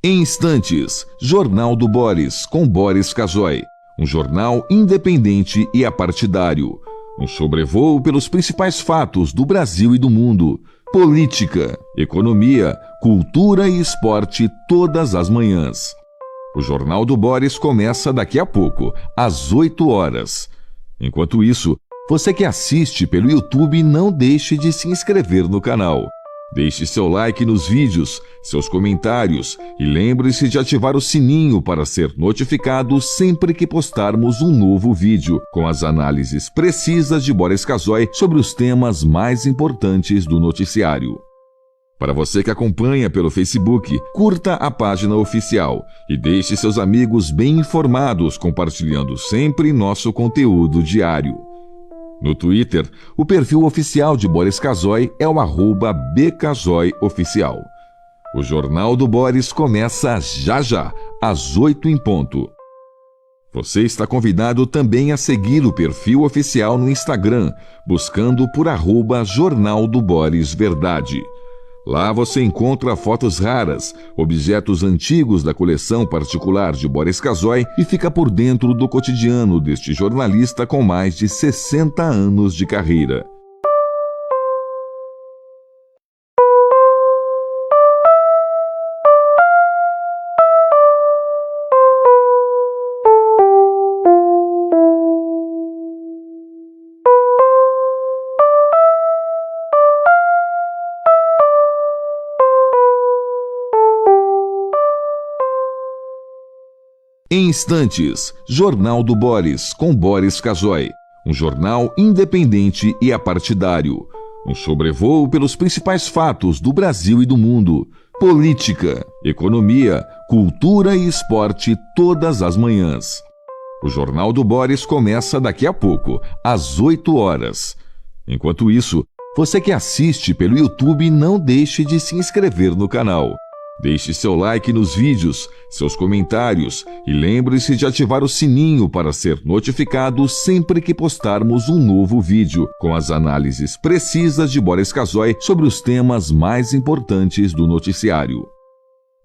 Em instantes, Jornal do Boris, com Boris Casoy. Um jornal independente e apartidário. Um sobrevoo pelos principais fatos do Brasil e do mundo. Política, economia, cultura e esporte todas as manhãs. O Jornal do Boris começa daqui a pouco, às 8 horas. Enquanto isso, você que assiste pelo YouTube, não deixe de se inscrever no canal. Deixe seu like nos vídeos, seus comentários e lembre-se de ativar o sininho para ser notificado sempre que postarmos um novo vídeo com as análises precisas de Boris Casoy sobre os temas mais importantes do noticiário. Para você que acompanha pelo Facebook, curta a página oficial e deixe seus amigos bem informados compartilhando sempre nosso conteúdo diário. No Twitter, o perfil oficial de Boris Casoy é o @bcasoyoficial. O Jornal do Boris começa já, às 8 em ponto. Você está convidado também a seguir o perfil oficial no Instagram, buscando por @Jornal do Boris Verdade. Lá você encontra fotos raras, objetos antigos da coleção particular de Boris Casoy e fica por dentro do cotidiano deste jornalista com mais de 60 anos de carreira. Em instantes, Jornal do Boris, com Boris Casoy. Um jornal independente e apartidário. Um sobrevoo pelos principais fatos do Brasil e do mundo. Política, economia, cultura e esporte todas as manhãs. O Jornal do Boris começa daqui a pouco, às 8 horas. Enquanto isso, você que assiste pelo YouTube, não deixe de se inscrever no canal. Deixe seu like nos vídeos, seus comentários e lembre-se de ativar o sininho para ser notificado sempre que postarmos um novo vídeo com as análises precisas de Boris Casoy sobre os temas mais importantes do noticiário.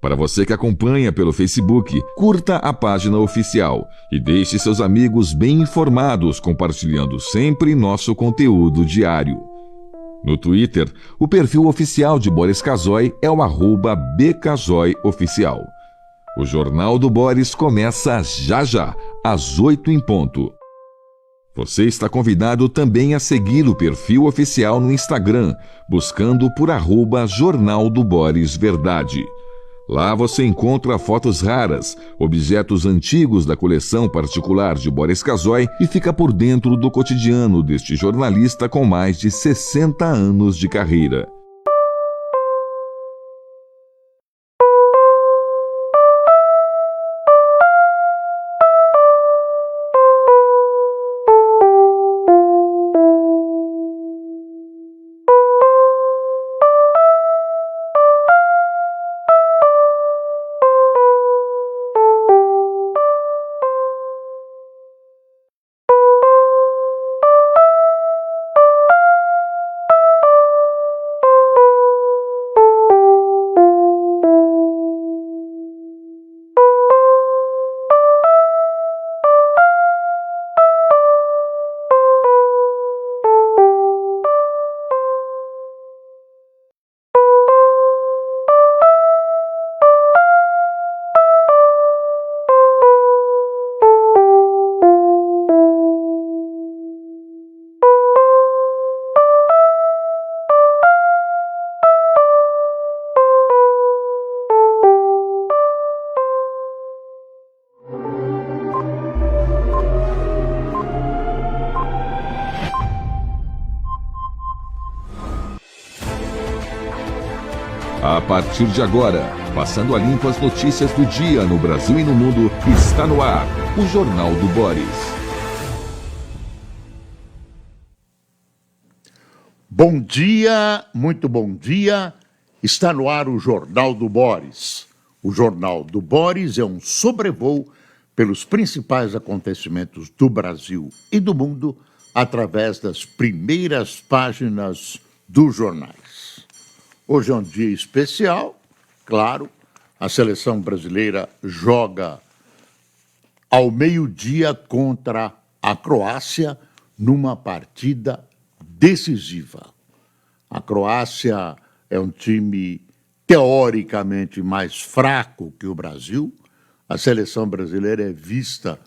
Para você que acompanha pelo Facebook, curta a página oficial e deixe seus amigos bem informados compartilhando sempre nosso conteúdo diário. No Twitter, o perfil oficial de Boris Casoy é o @bcasoyoficial. O Jornal do Boris começa já, às 8 em ponto. Você está convidado também a seguir o perfil oficial no Instagram, buscando por @Jornal do Boris Verdade. Lá você encontra fotos raras, objetos antigos da coleção particular de Boris Casoy e fica por dentro do cotidiano deste jornalista com mais de 60 anos de carreira. A partir de agora, passando a limpo as notícias do dia no Brasil e no mundo, está no ar o Jornal do Boris. Bom dia, muito bom dia. Está no ar o Jornal do Boris. O Jornal do Boris é um sobrevoo pelos principais acontecimentos do Brasil e do mundo através das primeiras páginas dos jornais. Hoje é um dia especial, claro, A seleção brasileira joga ao meio-dia contra a Croácia numa partida decisiva. A Croácia é um time teoricamente mais fraco que o Brasil. A seleção brasileira é vista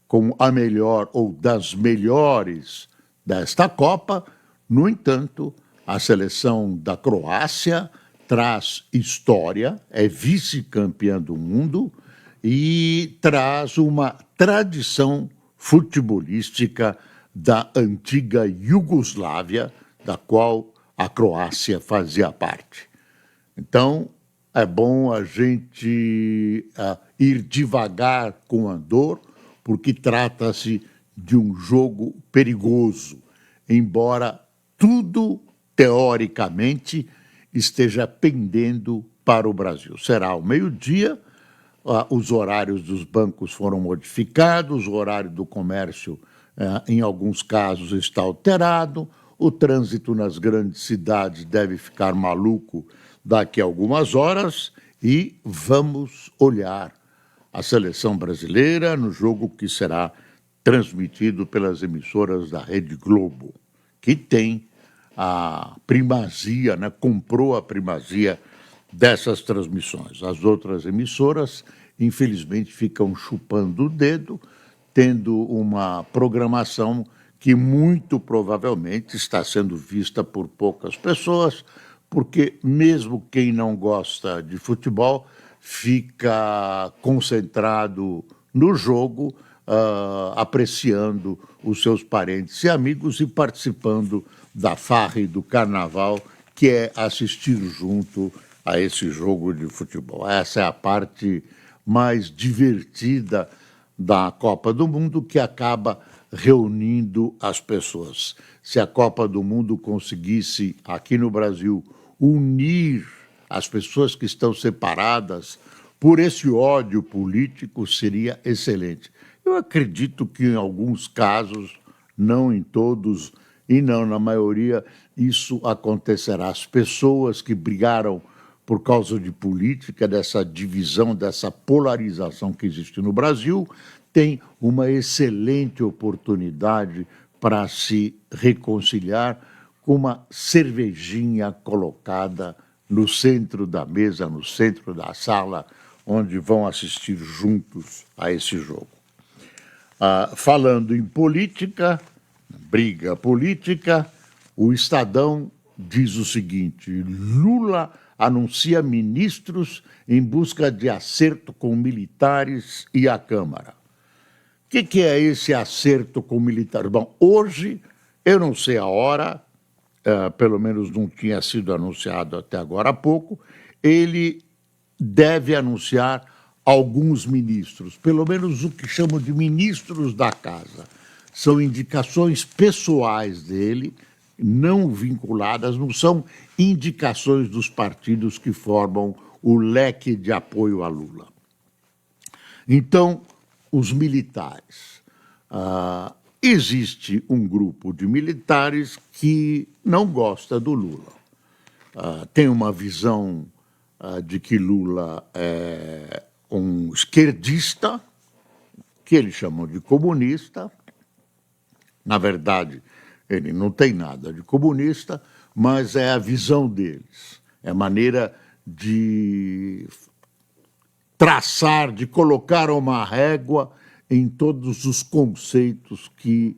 como a melhor ou das melhores desta Copa. No entanto, a seleção da Croácia traz história, é vice-campeã do mundo e traz uma tradição futebolística da antiga Iugoslávia, da qual a Croácia fazia parte. Então, é bom a gente ir devagar com andor, porque trata-se de um jogo perigoso, embora tudo, teoricamente, esteja pendendo para o Brasil. Será ao meio-dia, os horários dos bancos foram modificados, o horário do comércio, em alguns casos, está alterado, o trânsito nas grandes cidades deve ficar maluco daqui a algumas horas e vamos olhar a seleção brasileira no jogo que será transmitido pelas emissoras da Rede Globo, que tem a primazia, né, comprou a primazia dessas transmissões. As outras emissoras, infelizmente, ficam chupando o dedo, tendo uma programação que muito provavelmente está sendo vista por poucas pessoas, porque mesmo quem não gosta de futebol fica concentrado no jogo, apreciando os seus parentes e amigos e participando da farra e do carnaval, que é assistir junto a esse jogo de futebol. Essa é a parte mais divertida da Copa do Mundo, que acaba reunindo as pessoas. Se a Copa do Mundo conseguisse, aqui no Brasil, unir as pessoas que estão separadas por esse ódio político, seria excelente. Eu acredito que em alguns casos, não em todos e não na maioria, isso acontecerá. As pessoas que brigaram por causa de política, dessa divisão, dessa polarização que existe no Brasil, têm uma excelente oportunidade para se reconciliar com uma cervejinha colocada no centro da mesa, no centro da sala, onde vão assistir juntos a esse jogo. Falando em política, briga política, o Estadão diz o seguinte: Lula anuncia ministros em busca de acerto com militares e a Câmara. O que é esse acerto com militares? Bom, hoje, eu não sei a hora, pelo menos não tinha sido anunciado até agora há pouco, ele deve anunciar alguns ministros, pelo menos o que chamam de ministros da casa. São indicações pessoais dele, não vinculadas, não são indicações dos partidos que formam o leque de apoio a Lula. Então, os militares. Existe um grupo de militares que não gosta do Lula. Tem uma visão de que Lula é um esquerdista, que eles chamam de comunista. Na verdade, ele não tem nada de comunista, mas é a visão deles, é a maneira de traçar, de colocar uma régua em todos os conceitos que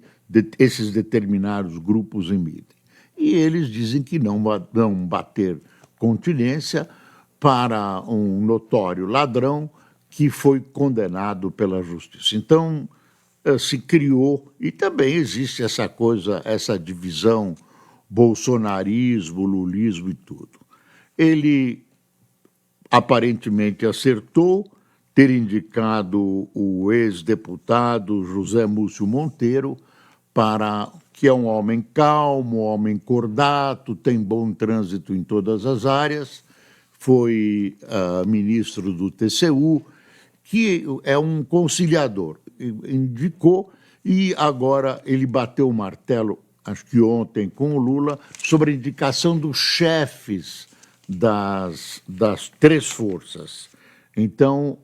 esses determinados grupos emitem. E eles dizem que não bater continência para um notório ladrão que foi condenado pela justiça. Então, se criou, e também existe essa coisa, essa divisão, bolsonarismo, lulismo e tudo. Ele aparentemente acertou ter indicado o ex-deputado José Múcio Monteiro, que é um homem calmo, um homem cordato, tem bom trânsito em todas as áreas, foi ministro do TCU, que é um conciliador. Indicou, e agora ele bateu o martelo, acho que ontem, com o Lula, sobre a indicação dos chefes das três forças. Então,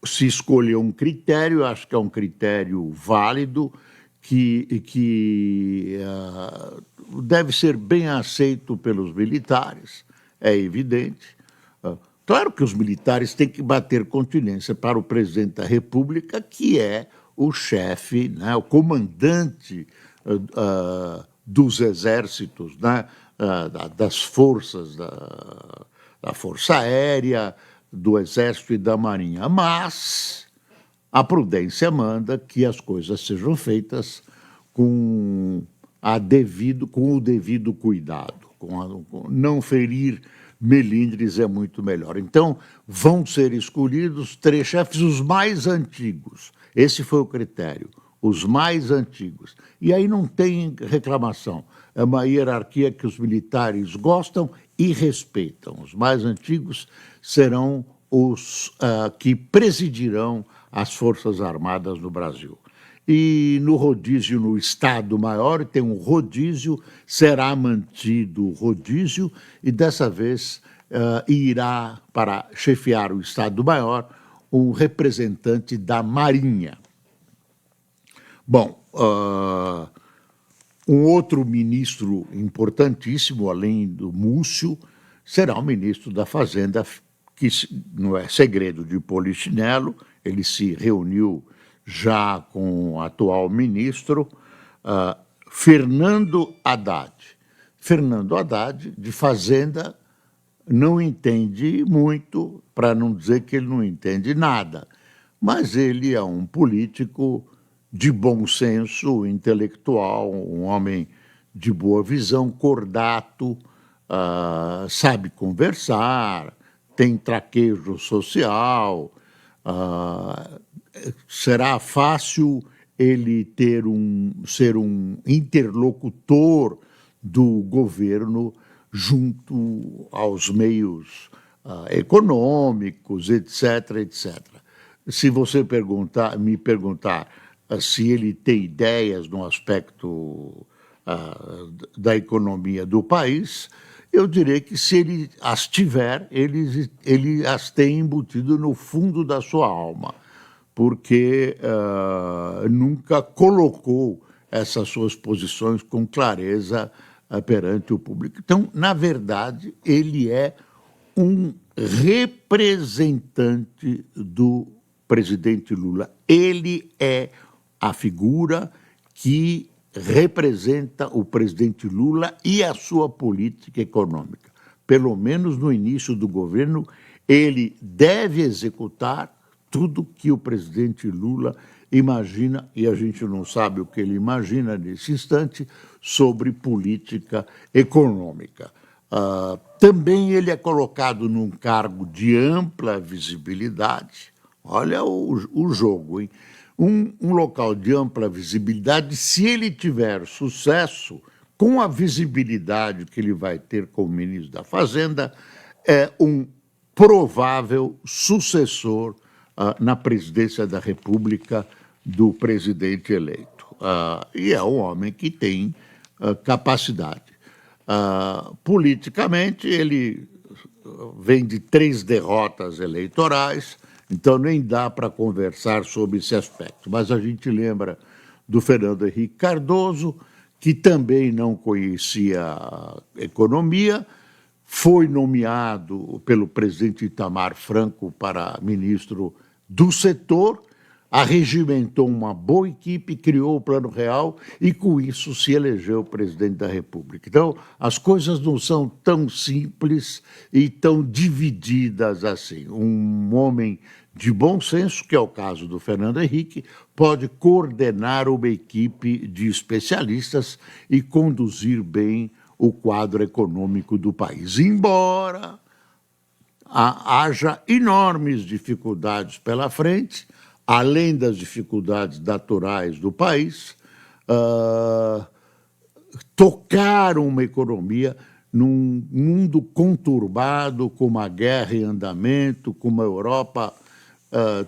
se escolheu um critério, acho que é um critério válido, que deve ser bem aceito pelos militares, é evidente. Claro que os militares têm que bater continência para o presidente da República, que é o chefe, né, o comandante dos exércitos, né, das forças, da Força Aérea, do Exército e da Marinha. Mas a prudência manda que as coisas sejam feitas com o devido cuidado, não ferir melindres é muito melhor. Então, vão ser escolhidos 3 chefes, os mais antigos. Esse foi o critério, os mais antigos. E aí não tem reclamação. É uma hierarquia que os militares gostam e respeitam. Os mais antigos serão os que presidirão as Forças Armadas no Brasil. E no rodízio, no Estado-Maior, tem um rodízio, será mantido o rodízio, e dessa vez irá para chefiar o Estado-Maior um representante da Marinha. Bom, um outro ministro importantíssimo, além do Múcio, será o ministro da Fazenda, que não é segredo de Polichinelo, ele se reuniu já com o atual ministro, Fernando Haddad. Fernando Haddad, de Fazenda, não entende muito, para não dizer que ele não entende nada, mas ele é um político de bom senso, intelectual, um homem de boa visão, cordato, sabe conversar, tem traquejo social, será fácil ele ser um interlocutor do governo junto aos meios econômicos, etc., etc. Se você me perguntar se ele tem ideias no aspecto da economia do país, eu direi que se ele as tiver, ele as tem embutido no fundo da sua alma, porque nunca colocou essas suas posições com clareza perante o público. Então, na verdade, ele é um representante do presidente Lula. Ele é a figura que representa o presidente Lula e a sua política econômica. Pelo menos no início do governo, ele deve executar tudo que o presidente Lula imagina, e a gente não sabe o que ele imagina nesse instante, sobre política econômica. Também ele é colocado num cargo de ampla visibilidade. Olha o jogo, hein? Um local de ampla visibilidade, se ele tiver sucesso, com a visibilidade que ele vai ter como ministro da Fazenda, é um provável sucessor na presidência da República do presidente eleito. E é um homem que tem capacidade. Politicamente, ele vem de 3 derrotas eleitorais, então nem dá para conversar sobre esse aspecto. Mas a gente lembra do Fernando Henrique Cardoso, que também não conhecia a economia, foi nomeado pelo presidente Itamar Franco para ministro do setor, arregimentou uma boa equipe, criou o Plano Real e, com isso, se elegeu presidente da República. Então, as coisas não são tão simples e tão divididas assim. Um homem de bom senso, que é o caso do Fernando Henrique, pode coordenar uma equipe de especialistas e conduzir bem o quadro econômico do país. Embora haja enormes dificuldades pela frente, além das dificuldades naturais do país, tocar uma economia num mundo conturbado, com uma guerra em andamento, com uma Europa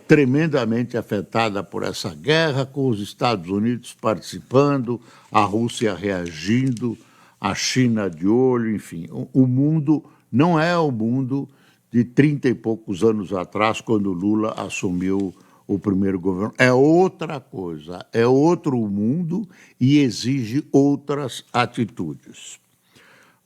tremendamente afetada por essa guerra, com os Estados Unidos participando, a Rússia reagindo, a China de olho, enfim. O mundo não é o mundo de 30 e poucos anos atrás, quando Lula assumiu o primeiro governo. É outra coisa, é outro mundo e exige outras atitudes.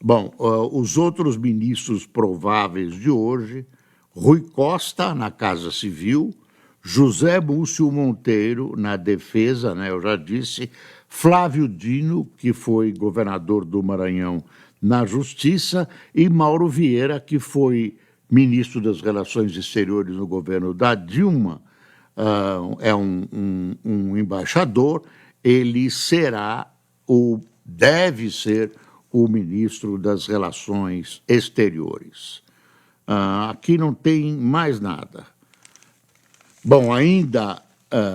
Bom, os outros ministros prováveis de hoje: Rui Costa, na Casa Civil, José Múcio Monteiro, na Defesa, né, eu já disse, Flávio Dino, que foi governador do Maranhão, na Justiça, e Mauro Vieira, que foi ministro das Relações Exteriores no governo da Dilma, é um embaixador. Ele será, ou deve ser, o ministro das Relações Exteriores. Aqui não tem mais nada. Bom, ainda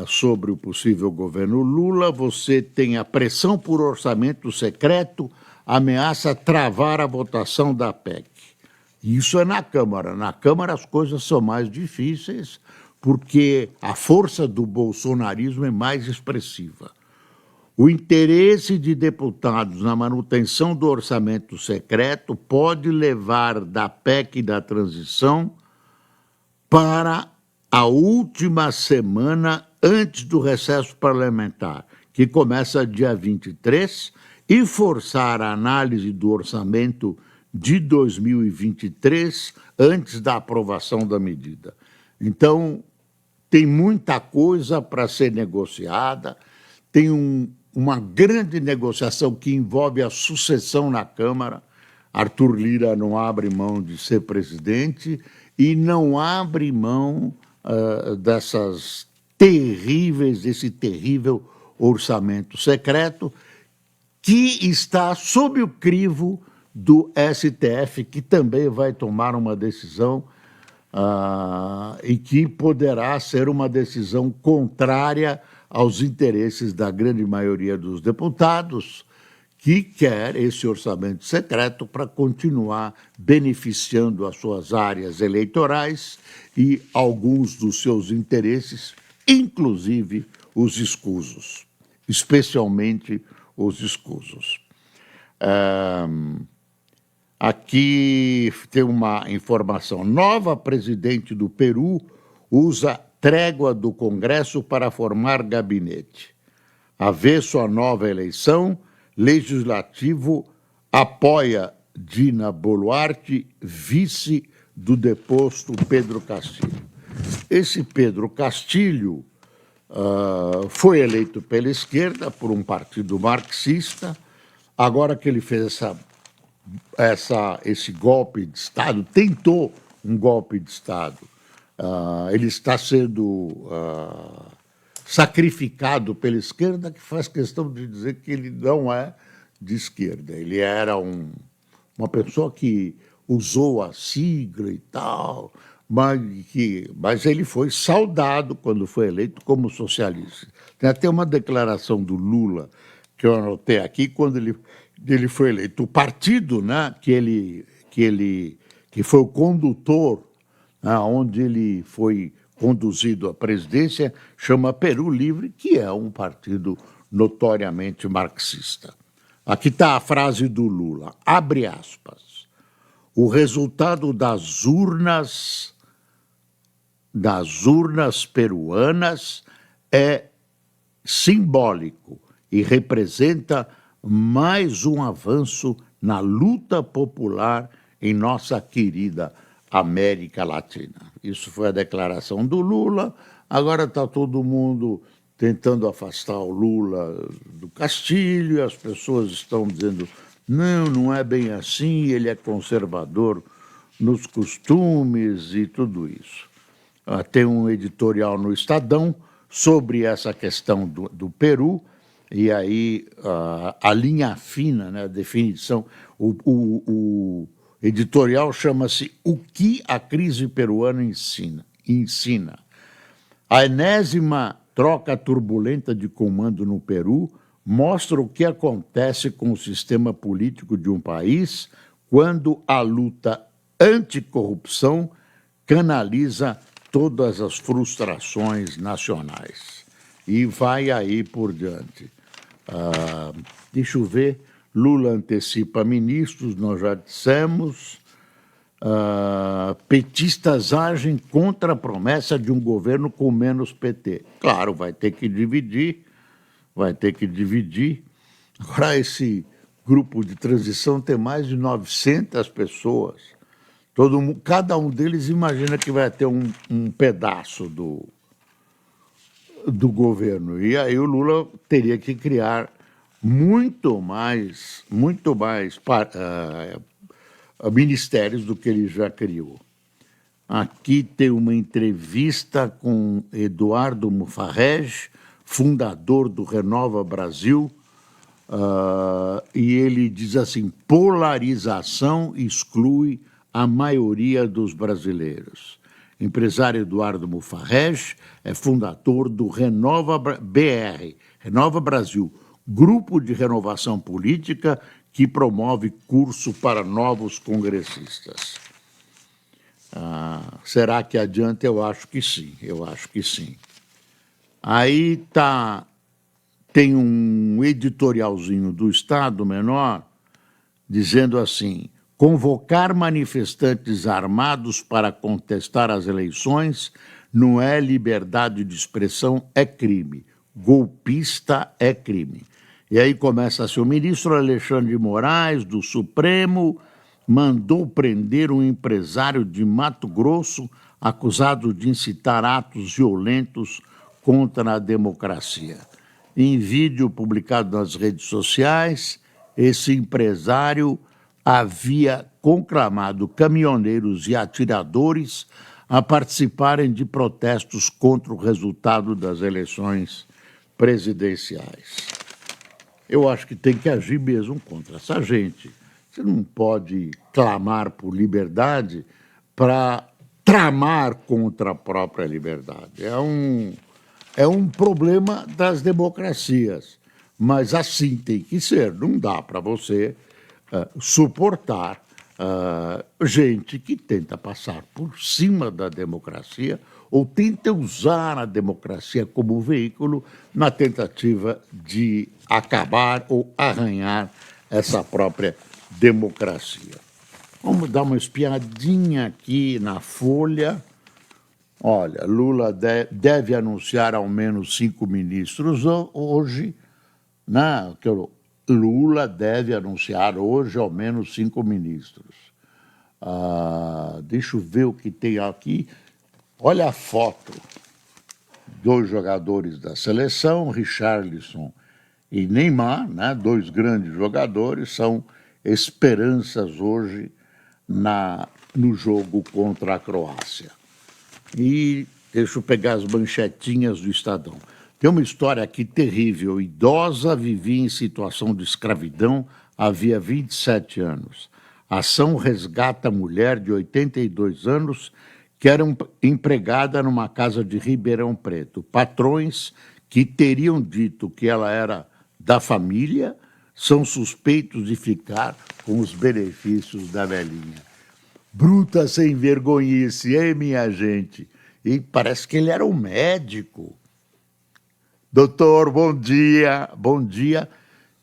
sobre o possível governo Lula, você tem a pressão por orçamento secreto, ameaça travar a votação da PEC. Isso é na Câmara. Na Câmara as coisas são mais difíceis, porque a força do bolsonarismo é mais expressiva. O interesse de deputados na manutenção do orçamento secreto pode levar da PEC da transição para a última semana antes do recesso parlamentar, que começa dia 23, e forçar a análise do orçamento de 2023 antes da aprovação da medida. Então, tem muita coisa para ser negociada, tem uma grande negociação que envolve a sucessão na Câmara. Arthur Lira não abre mão de ser presidente e não abre mão desse terrível orçamento secreto, que está sob o crivo do STF, que também vai tomar uma decisão e que poderá ser uma decisão contrária aos interesses da grande maioria dos deputados, que quer esse orçamento secreto para continuar beneficiando as suas áreas eleitorais e alguns dos seus interesses, inclusive os escusos, especialmente os escusos. Aqui tem uma informação nova: presidente do Peru usa trégua do Congresso para formar gabinete. Avesso à nova eleição, Legislativo apoia Dina Boluarte, vice do deposto Pedro Castilho. Esse Pedro Castilho foi eleito pela esquerda por um partido marxista. Agora que ele fez esse golpe de Estado, tentou um golpe de Estado, ele está sendo sacrificado pela esquerda, que faz questão de dizer que ele não é de esquerda. Ele era uma pessoa que usou a sigla e tal, mas ele foi saudado quando foi eleito como socialista. Tem até uma declaração do Lula que eu anotei aqui quando ele foi eleito. O partido, né, que foi o condutor, né, onde ele foi conduzido à presidência, chama Peru Livre, que é um partido notoriamente marxista. Aqui está a frase do Lula, abre aspas: o resultado das urnas peruanas é simbólico e representa mais um avanço na luta popular em nossa querida América Latina. Isso foi a declaração do Lula. Agora está todo mundo tentando afastar o Lula do Castilho, e as pessoas estão dizendo: não é bem assim, ele é conservador nos costumes e tudo isso. Tem um editorial no Estadão sobre essa questão do Peru, e aí a linha fina, né, a definição, o editorial chama-se O que a crise peruana ensina. A enésima troca turbulenta de comando no Peru mostra o que acontece com o sistema político de um país quando a luta anticorrupção canaliza todas as frustrações nacionais. E vai aí por diante. Deixa eu ver. Lula antecipa ministros, nós já dissemos. petistas agem contra a promessa de um governo com menos PT. Claro, vai ter que dividir. Agora, esse grupo de transição tem mais de 900 pessoas. Cada um deles imagina que vai ter um pedaço do governo. E aí o Lula teria que criar muito mais ministérios do que ele já criou. Aqui tem uma entrevista com Eduardo Mufarrege, fundador do Renova Brasil, e ele diz assim: polarização exclui a maioria dos brasileiros. Empresário Eduardo Mufarrege é fundador do Renova BR, Renova Brasil, grupo de renovação política que promove curso para novos congressistas. Será que adianta? Eu acho que sim. Aí tem um editorialzinho do Estado Menor dizendo assim: convocar manifestantes armados para contestar as eleições não é liberdade de expressão, é crime. Golpista é crime. E aí começa assim: o ministro Alexandre de Moraes, do Supremo, mandou prender um empresário de Mato Grosso acusado de incitar atos violentos contra a democracia. Em vídeo publicado nas redes sociais, esse empresário havia conclamado caminhoneiros e atiradores a participarem de protestos contra o resultado das eleições presidenciais. Eu acho que tem que agir mesmo contra essa gente. Você não pode clamar por liberdade para tramar contra a própria liberdade. É um problema das democracias, mas assim tem que ser. Não dá para você suportar gente que tenta passar por cima da democracia ou tenta usar a democracia como veículo na tentativa de acabar ou arranhar essa própria democracia. Vamos dar uma espiadinha aqui na Folha. Olha, Lula deve anunciar ao menos 5 ministros hoje, né? Lula deve anunciar hoje ao menos 5 ministros. Deixa eu ver o que tem aqui. Olha a foto. 2 jogadores da seleção, Richarlison e Neymar, né? 2 grandes jogadores, são esperanças hoje no jogo contra a Croácia. E deixa eu pegar as manchetinhas do Estadão. Tem uma história aqui terrível. Idosa vivia em situação de escravidão havia 27 anos. A ação resgata a mulher de 82 anos que era empregada numa casa de Ribeirão Preto. Patrões que teriam dito que ela era da família são suspeitos de ficar com os benefícios da velhinha. Bruta sem vergonhice, hein, minha gente? E parece que ele era um médico. Doutor, bom dia, bom dia.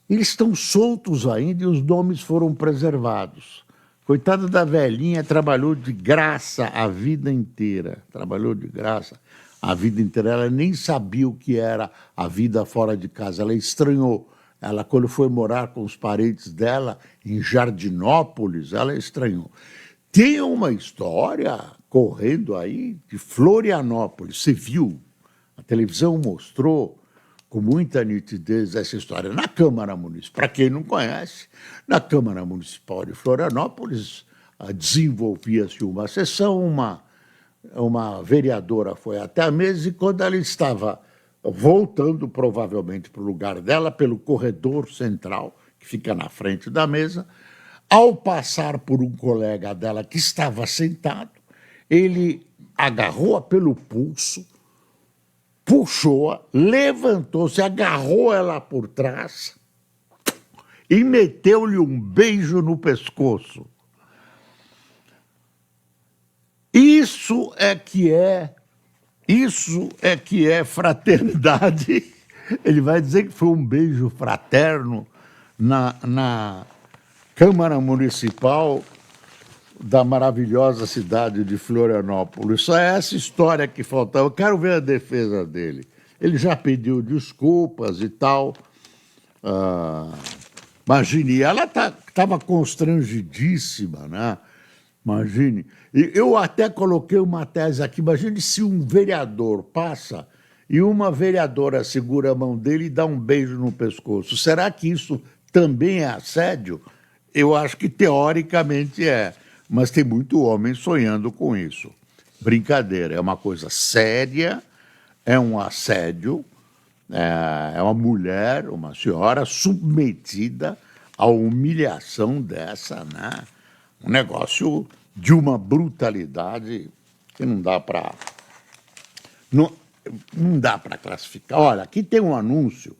Eles estão soltos ainda e os nomes foram preservados. Coitada da velhinha, trabalhou de graça a vida inteira. Ela nem sabia o que era a vida fora de casa. Ela estranhou. Ela, quando foi morar com os parentes dela em Jardinópolis, ela estranhou. Tem uma história correndo aí de Florianópolis. Você viu? A televisão mostrou com muita nitidez essa história. Na Câmara Municipal, para quem não conhece, na Câmara Municipal de Florianópolis desenvolvia-se uma sessão, uma vereadora foi até a mesa e quando ela estava voltando provavelmente para o lugar dela, pelo corredor central, que fica na frente da mesa, ao passar por um colega dela que estava sentado, ele agarrou-a pelo pulso, puxou-a, levantou-se, agarrou ela por trás e meteu-lhe um beijo no pescoço. Isso é que é fraternidade. Ele vai dizer que foi um beijo fraterno na Câmara Municipal da maravilhosa cidade de Florianópolis. Só é essa história que faltava. Eu quero ver a defesa dele. Ele já pediu desculpas e tal. Imagine, ela estava constrangidíssima, né? Imagine. E eu até coloquei uma tese aqui. Imagine se um vereador passa e uma vereadora segura a mão dele e dá um beijo no pescoço. Será que isso também é assédio? Eu acho que teoricamente é, mas tem muito homem sonhando com isso. Brincadeira, é uma coisa séria, é um assédio, é uma mulher, uma senhora submetida à humilhação dessa, né? Um negócio de uma brutalidade que não dá para não dá para classificar. Olha, aqui tem um anúncio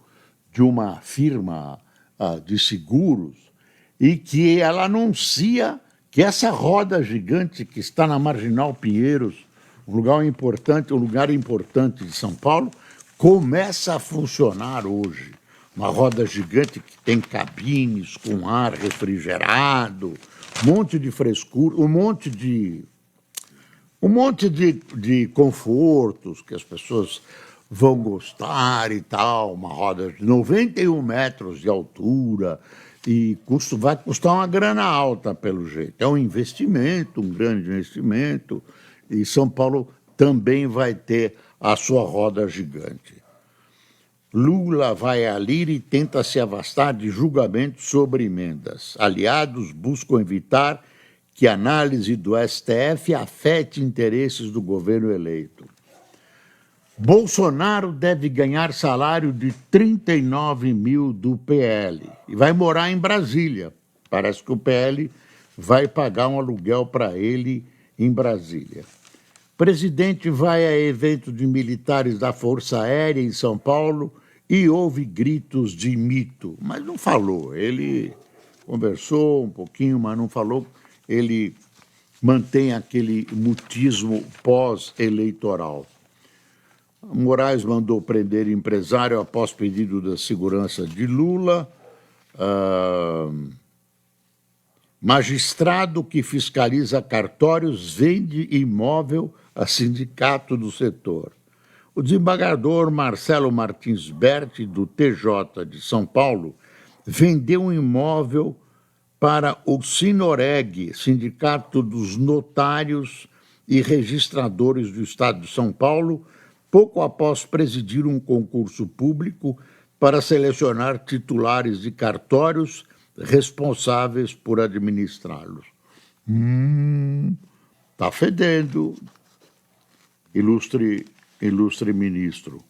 de uma firma de seguros e que ela anuncia que essa roda gigante que está na Marginal Pinheiros, um lugar importante de São Paulo, começa a funcionar hoje. Uma roda gigante que tem cabines com ar refrigerado, um monte de frescura, um monte de confortos que as pessoas vão gostar e tal, uma roda de 91 metros de altura e vai custar uma grana alta, pelo jeito. É um investimento, um grande investimento, e São Paulo também vai ter a sua roda gigante. Lula vai à Lira e tenta se afastar de julgamentos sobre emendas. Aliados buscam evitar que a análise do STF afete interesses do governo eleito. Bolsonaro deve ganhar salário de 39 mil do PL e vai morar em Brasília. Parece que o PL vai pagar um aluguel para ele em Brasília. Presidente vai a evento de militares da Força Aérea em São Paulo e houve gritos de mito, mas não falou. Ele conversou um pouquinho, mas não falou. Ele mantém aquele mutismo pós-eleitoral. Moraes mandou prender empresário após pedido da segurança de Lula. Magistrado que fiscaliza cartórios vende imóvel a sindicato do setor. O desembargador Marcelo Martins Berti, do TJ de São Paulo, vendeu um imóvel para o Sinoreg, Sindicato dos Notários e Registradores do Estado de São Paulo, pouco após presidir um concurso público para selecionar titulares de cartórios responsáveis por administrá-los. Tá fedendo, ilustre ministro.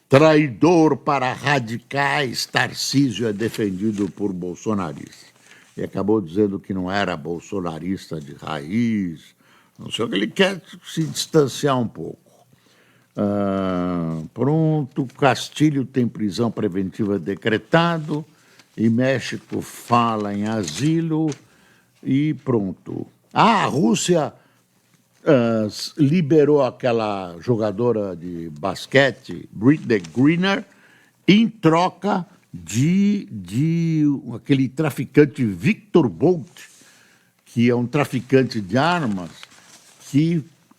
Traidor para radicais, Tarcísio é defendido por bolsonaristas. E acabou dizendo que não era bolsonarista de raiz, não sei o que, ele quer se distanciar um pouco. Pronto, Castilho tem prisão preventiva decretado, e México fala em asilo, e pronto. A Rússia liberou aquela jogadora de basquete, Britney Griner, em troca de aquele traficante Victor Bolt, que é um traficante de armas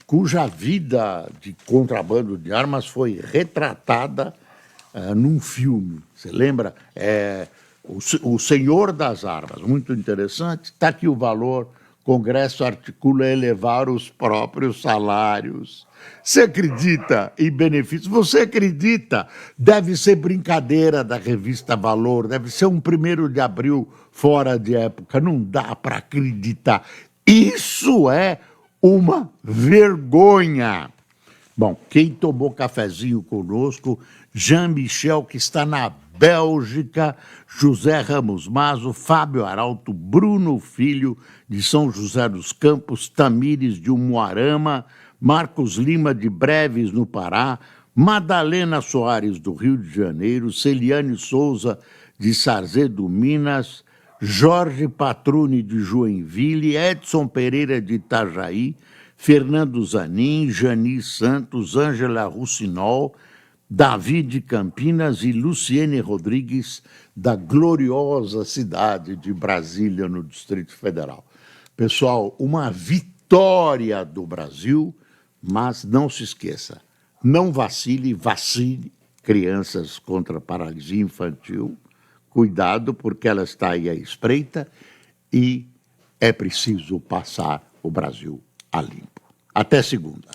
cuja vida de contrabando de armas foi retratada num filme. Você lembra? O Senhor das Armas, muito interessante. Está aqui o valor. Congresso articula elevar os próprios salários. Você acredita em benefícios? Você acredita? Deve ser brincadeira da revista Valor, deve ser um 1º de abril fora de época. Não dá para acreditar. Isso é uma vergonha. Bom, quem tomou cafezinho conosco, Jean-Michel, que está na Bélgica, José Ramos Mazo, Fábio Arauto, Bruno Filho, de São José dos Campos, Tamires de Umuarama, Marcos Lima, de Breves, no Pará, Madalena Soares, do Rio de Janeiro, Celiane Souza, de Sarzedo, Minas, Jorge Patrone, de Joinville, Edson Pereira, de Itajaí, Fernando Zanin, Jani Santos, Ângela Russinol, Davi de Campinas e Luciene Rodrigues, da gloriosa cidade de Brasília, no Distrito Federal. Pessoal, uma vitória do Brasil, mas não se esqueça, não vacile, vacine crianças contra a paralisia infantil. Cuidado, porque ela está aí à espreita e é preciso passar o Brasil a limpo. Até segunda.